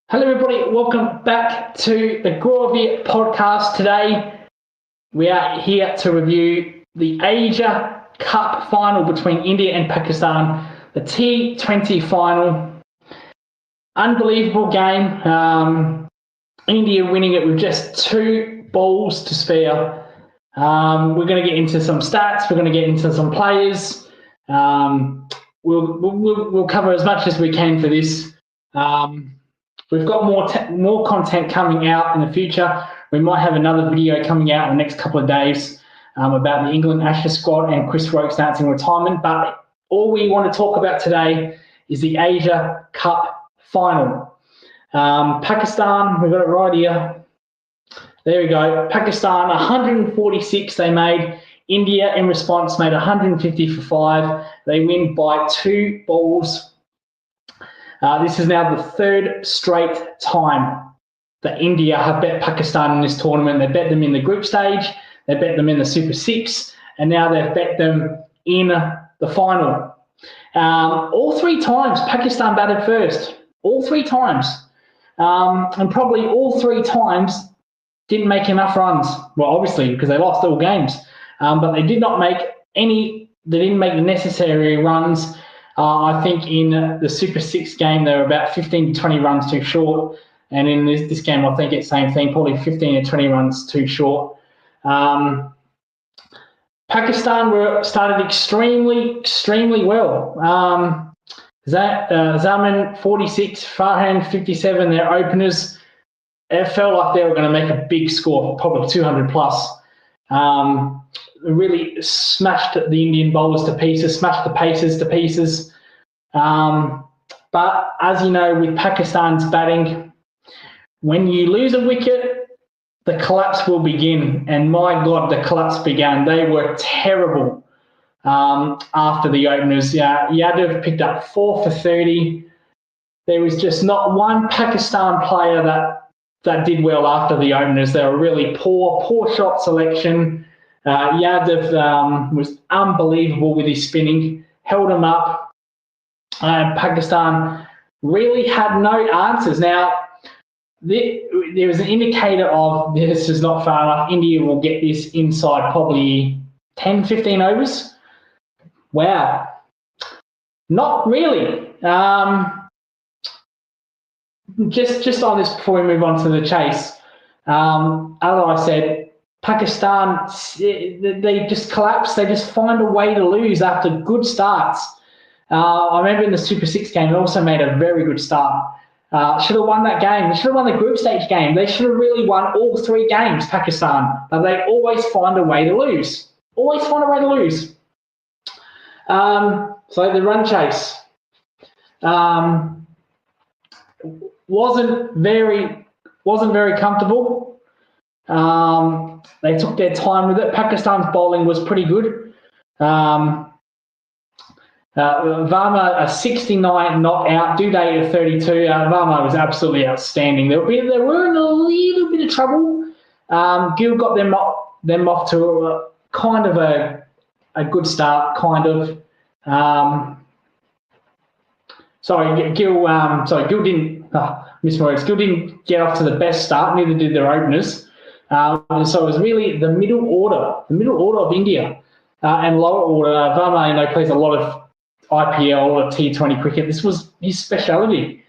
Hello everybody, welcome back to the Grovia podcast. Today we are here to review the Asia Cup final between India and Pakistan, the T20 final. Unbelievable game. India winning it with just 2 balls to spare. We're going to get into some stats, we're going to get into some players. We'll cover as much as we can for this. We've got more content coming out in the future. We might have another video coming out in the next couple of days about the England Ashes squad and Chris Woakes announcing retirement. But all we want to talk about today is the Asia Cup final. Pakistan, we've got it right here. There we go. Pakistan, 146 they made. India, in response, made 150 for 5. They win by 2 balls. This is now the 3rd straight time that India have bet Pakistan in this tournament. They bet them in the group stage, they bet them in the Super 6, and now they've bet them in the final. All 3 times Pakistan batted first. All 3 times. And probably all 3 times didn't make enough runs. Well, obviously, because they lost all games. But they did not make they didn't make the necessary runs. I think in the Super 6 game, they were about 15 to 20 runs too short. And in this game, I think it's the same thing, probably 15 to 20 runs too short. Pakistan started extremely well. Zaman, 46, Farhan, 57, their openers. It felt like they were going to make a big score, probably 200 plus. Really smashed the Indian bowlers to pieces, smashed the pacers to pieces. But as you know, with Pakistan's batting, when you lose a wicket, the collapse will begin. And my God, the collapse began. They were terrible after the openers. Yadav picked up 4 for 30. There was just not one Pakistan player that did well after the openers. They were really poor shot selection. Yadav was unbelievable with his spinning, held him up. Pakistan really had no answers. Now, there was an indicator of this is not far enough. India will get this inside probably 10, 15 overs. Wow. Not really. Just on this before we move on to the chase, as I said, Pakistan, they just collapse. They just find a way to lose after good starts. I remember in the Super 6 game, they also made a very good start. Should have won that game. They should have won the group stage game. They should have really won all 3 games, Pakistan. But they always find a way to lose. Always find a way to lose. So the run chase wasn't very comfortable. They took their time with it. Pakistan's bowling was pretty good. Varma, a 69 not out. Duday, a 32. Varma was absolutely outstanding. They were in a little bit of trouble. Gill got them off to kind of a good start, kind of. Gill didn't. Gill didn't get off to the best start. Neither did their openers. So it was really the middle order of India and lower order. Varma, plays a lot of IPL or T20 cricket. This was his speciality.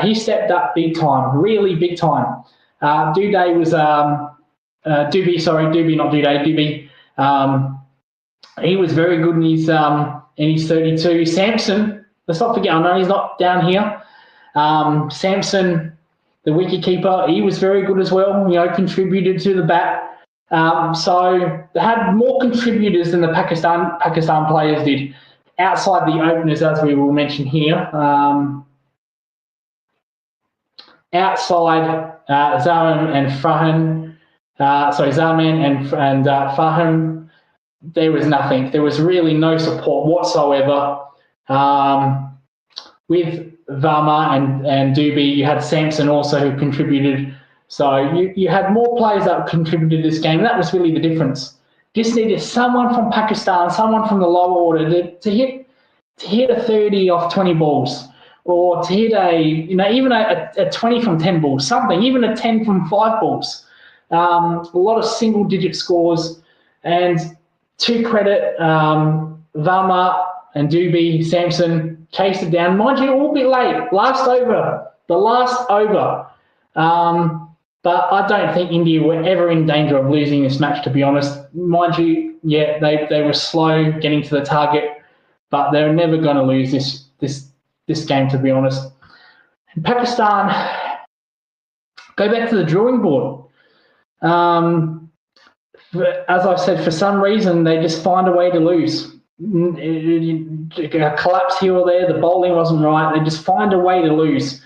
He stepped up big time, really big time. Duby, not Duday. He was very good in his 32. Samson, let's not forget. I know he's not down here. Samson, the wicketkeeper, he was very good as well. Contributed to the bat. So they had more contributors than the Pakistan players did outside the openers, as we will mention here. Outside Zaman and Farhan, Farhan, there was nothing. There was really no support whatsoever. With Varma and Duby, you had Samson also who contributed. So you had more players that contributed to this game. That was really the difference. Just needed someone from Pakistan, someone from the lower order to hit a 30 off 20 balls. or to hit even a 20 from 10 balls, something, even a 10 from 5 balls. A lot of single-digit scores, and to credit, Varma and Doobie, Samson chased it down. Mind you, all a bit late, the last over. But I don't think India were ever in danger of losing this match, to be honest. Mind you, yeah, they were slow getting to the target, but they're never going to lose this game, to be honest. And Pakistan, go back to the drawing board. As I said, for some reason, they just find a way to lose. A collapse here or there, the bowling wasn't right. They just find a way to lose.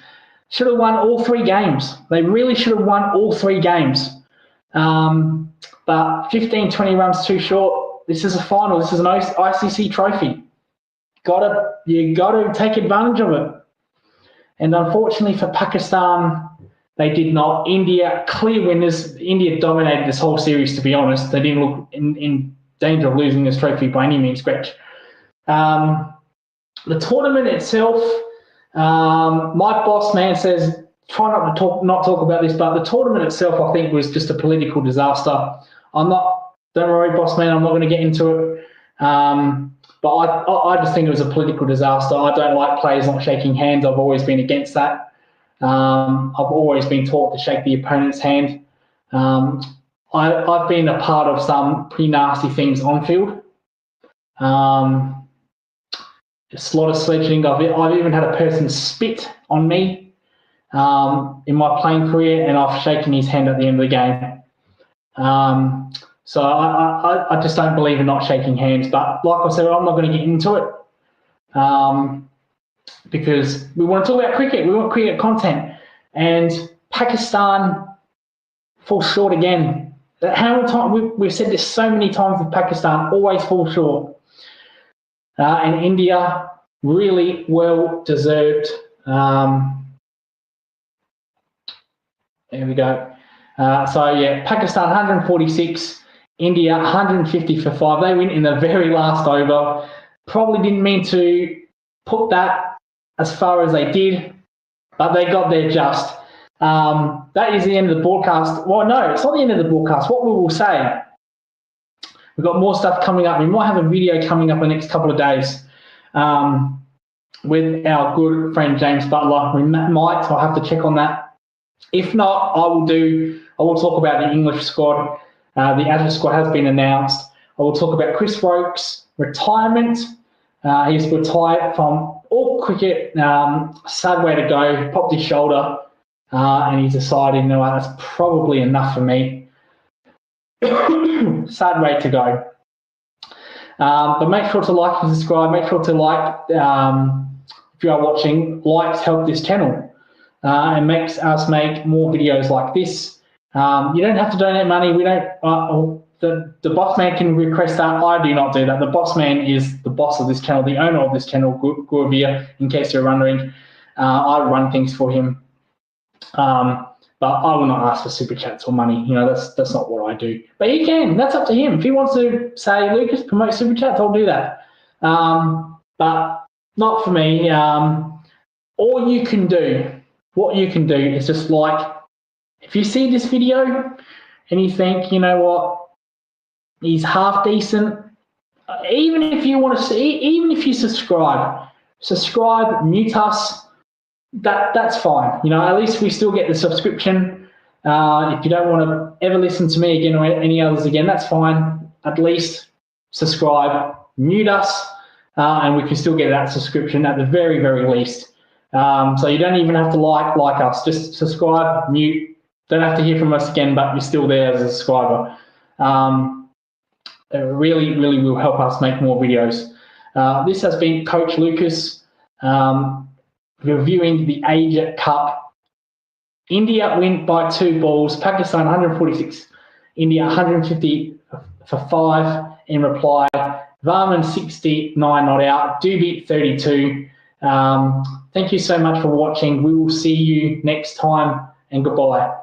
Should have won all 3 games. They really should have won all 3 games. But 15, 20 runs too short. This is a final. This is an ICC trophy. You got to take advantage of it. And unfortunately for Pakistan, they did not. India, clear winners. India dominated this whole series, to be honest. They didn't look in danger of losing this trophy by any means stretch. The tournament itself, my boss man says, try not talk about this, but the tournament itself, I think, was just a political disaster. Don't worry, boss man, I'm not going to get into it. But I just think it was a political disaster. I don't like players not shaking hands. I've always been against that. I've always been taught to shake the opponent's hand. I've been a part of some pretty nasty things on field. A lot of sledging. I've even had a person spit on me in my playing career, and I've shaken his hand at the end of the game. So I just don't believe in not shaking hands. But like I said, I'm not going to get into it because we want to talk about cricket. We want cricket content. And Pakistan falls short again. How many times we've said this so many times with Pakistan, always fall short. And India, really well deserved. There we go. Pakistan 146, India 150 for 5. They win in the very last over. Probably didn't mean to put that as far as they did, but they got there just. That is the end of the broadcast. Well, no, it's not the end of the broadcast. What we will say, we've got more stuff coming up. We might have a video coming up in the next couple of days with our good friend James Butler. We might. I'll have to check on that. If not, I will talk about the English squad. The Ashes squad has been announced. I will talk about Chris Rokes' retirement. He's retired from all cricket. Sad way to go. Popped his shoulder, and he decided, you know what, that's probably enough for me. Sad way to go. But make sure to like and subscribe. Make sure to like, if you are watching, likes help this channel and makes us make more videos like this. You don't have to donate money. We don't. The boss man can request that. I do not do that. The boss man is the boss of this channel, the owner of this channel, Gurveer, in case you're wondering. I run things for him. But I will not ask for super chats or money. That's not what I do. But he can. That's up to him. If he wants to say, Lucas, promote super chats, I'll do that. But not for me. All you can do, what you can do is just like, if you see this video and you think, you know what, he's half decent, even if you want to see, even if you subscribe, mute us. That's fine. At least we still get the subscription. If you don't want to ever listen to me again or any others again, that's fine. At least subscribe, mute us, and we can still get that subscription at the very, very least. So you don't even have to like us. Just subscribe, mute. Don't have to hear from us again, but you're still there as a subscriber. It really, really will help us make more videos. This has been Coach Lucas. Reviewing the Asia Cup. India win by 2 balls. Pakistan 146. India 150 for 5 in reply. Varman 69 not out. Doobie 32. Thank you so much for watching. We will see you next time, and goodbye.